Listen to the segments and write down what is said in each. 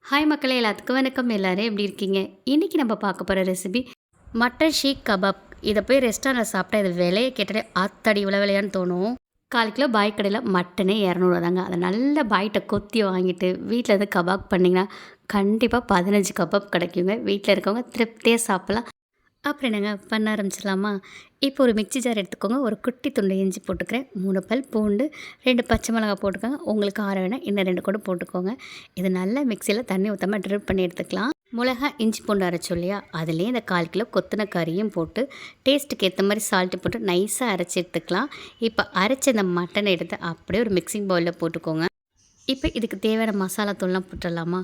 Hi மக்களே! எல்லாத்துக்கும் வணக்கம். எல்லாரும் எப்படி இருக்கீங்க? இன்னைக்கு நம்ம பார்க்க போற ரெசிபி மட்டன் ஷீக் கபாப். இத போய் ரெஸ்டாரண்ட்ல சாப்பிட்டா இது விலைய கேட்டாலே ஆத்தாடி இவ்வளோ விலையான்னு தோணும். 1/4 கிலோ பாய் கடையில மட்டனே ரூ. 200 தாங்க. அத நல்ல பாய்ட்ட கொத்தி வாங்கிட்டு வீட்ல இருந்து கபாப் பண்ணீங்கன்னா, கண்டிப்பா 15 கபாப் கிடைக்குங்க. வீட்ல இருக்கவங்க திருப்தியா சாப்பிடலாம். அப்புறம் என்னங்க பண்ண ஆரம்பிச்சிடலாமா? இப்போ ஒரு மிக்ஸி ஜார் எடுத்துக்கோங்க. ஒரு குட்டி துண்டு இஞ்சி போட்டுக்கிறேன். 3 பல் பூண்டு, 2 பச்சை மிளகாய் போட்டுக்கோங்க. உங்களுக்கு காரம் வேணா இன்னும் 2 கூட போட்டுக்கோங்க. இது நல்லா மிக்ஸியில் தண்ணி ஊற்றாம ட்ரிப் பண்ணி எடுத்துக்கலாம். மிளகா, இஞ்சி பூண்டு அரைச்சோம் இல்லையா, அதுலேயே இந்த 1/4 கிலோ கொத்தின கறியும் போட்டு டேஸ்ட்டுக்கு ஏற்ற மாதிரி சால்ட்டு போட்டு நைஸாக அரைச்சி எடுத்துக்கலாம். இப்போ அரைச்ச இந்த மட்டனை எடுத்து அப்படியே ஒரு மிக்சிங் பவுலில் போட்டுக்கோங்க. இப்போ இதுக்கு தேவையான மசாலா தூள்லாம் போட்டுடலாமா?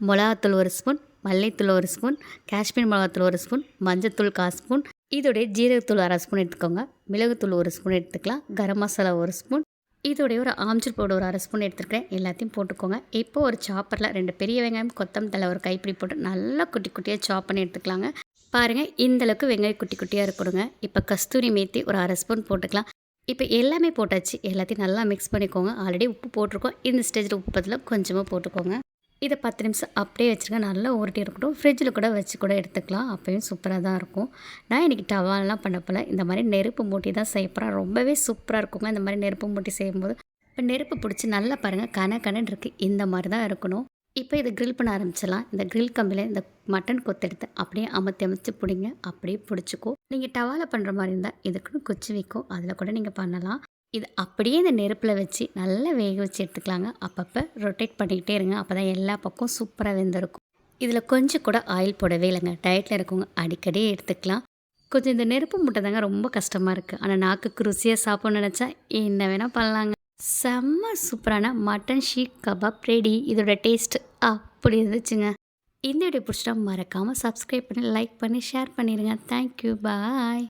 மிளகாத்தூள் 1 ஸ்பூன், மல்லித்தூள் 1 ஸ்பூன், காஷ்மீர் மிளகாத்தூள் 1 ஸ்பூன், மஞ்சத்தூள் 1/4 ஸ்பூன், இதோடைய ஜீரகத்தூள் 1/2 ஸ்பூன் எடுத்துக்கோங்க. மிளகுத்தூள் 1 ஸ்பூன் எடுத்துக்கலாம். கரம் மசாலா 1 ஸ்பூன், இதோடைய ஒரு ஆம்ச்சூர் பவுடர் ஒரு 1/2 ஸ்பூன் எடுத்துருக்கேன். எல்லாத்தையும் போட்டுக்கோங்க. இப்போ ஒரு சாப்பரில் 2 பெரிய வெங்காயம், கொத்தமல்லி தழை ஒரு கைப்பிடி போட்டு நல்லா குட்டி குட்டியாக சாப் பண்ணி எடுத்துக்கலாங்க. பாருங்கள், இந்தளவுக்கு வெங்காயம் குட்டி குட்டியாக இருக்கணுங்க. இப்போ கஸ்தூரி மேத்தி ஒரு 1/2 ஸ்பூன் போட்டுக்கலாம். இப்போ எல்லாமே போட்டாச்சு. எல்லாத்தையும் நல்லா மிக்ஸ் பண்ணிக்கோங்க. ஆல்ரெடி உப்பு போட்டிருக்கோம். இந்த ஸ்டேஜில் உப்பு பதிலாக கொஞ்சமாக போட்டுக்கோங்க. இதை 10 நிமிஷம் அப்படியே வச்சுருங்க. நல்லா ஊறிட்டி இருக்கட்டும். ஃப்ரிட்ஜில் கூட வச்சு கூட எடுத்துக்கலாம். அப்போயும் சூப்பராக தான் இருக்கும். நான் இன்றைக்கி டவாலெலாம் பண்ண போல இந்த மாதிரி நெருப்பு மூட்டி தான் செய்ய போகிறேன். ரொம்பவே சூப்பராக இருக்குங்க இந்த மாதிரி நெருப்பு மூட்டி செய்யும்போது. இப்போ நெருப்பு பிடிச்சி நல்லா பாருங்கள், கனன்னு இருக்குது. இந்த மாதிரி தான் இருக்கணும். இப்போ இதை க்ரில் பண்ண ஆரம்பிச்சிடலாம். இந்த க்ரில் கம்பியில் இந்த மட்டன் கொத்தெடுத்து அப்படியே அமர்த்தி பிடிங்க. அப்படியே பிடிச்சிக்கும். நீங்கள் டவாவில் பண்ணுற மாதிரி இருந்தால் இதுக்குன்னு குச்சி வைக்கும், அதில் கூட நீங்கள் பண்ணலாம். இது அப்படியே இந்த நெருப்பில் வச்சு நல்லா வேக வச்சு எடுத்துக்கலாங்க. அப்பப்போ ரொட்டேட் பண்ணிக்கிட்டே இருங்க. அப்போ தான் எல்லா பக்கம் சூப்பராக வெந்திருக்கும். இதில் கொஞ்சம் கூட ஆயில் போடவே இல்லைங்க. டயட்டில் இருக்கவங்க அடிக்கடி எடுத்துக்கலாம். கொஞ்சம் இந்த நெருப்பு மூட்டை தாங்க ரொம்ப கஷ்டமாக இருக்குது. ஆனால் நாக்குக்கு ருசியாக சாப்பிட்ணுன்னு நினச்சா என்ன வேணால் பண்ணலாங்க. செம்ம சூப்பரான மட்டன் ஷீக் கபாப் ரெடி. இதோட டேஸ்ட் அப்படி இருந்துச்சுங்க. இந்த வீடியோ பிடிச்சிட்டா மறக்காமல் சப்ஸ்கிரைப் பண்ணி, லைக் பண்ணி, ஷேர் பண்ணிடுங்க. தேங்க்யூ, பாய்.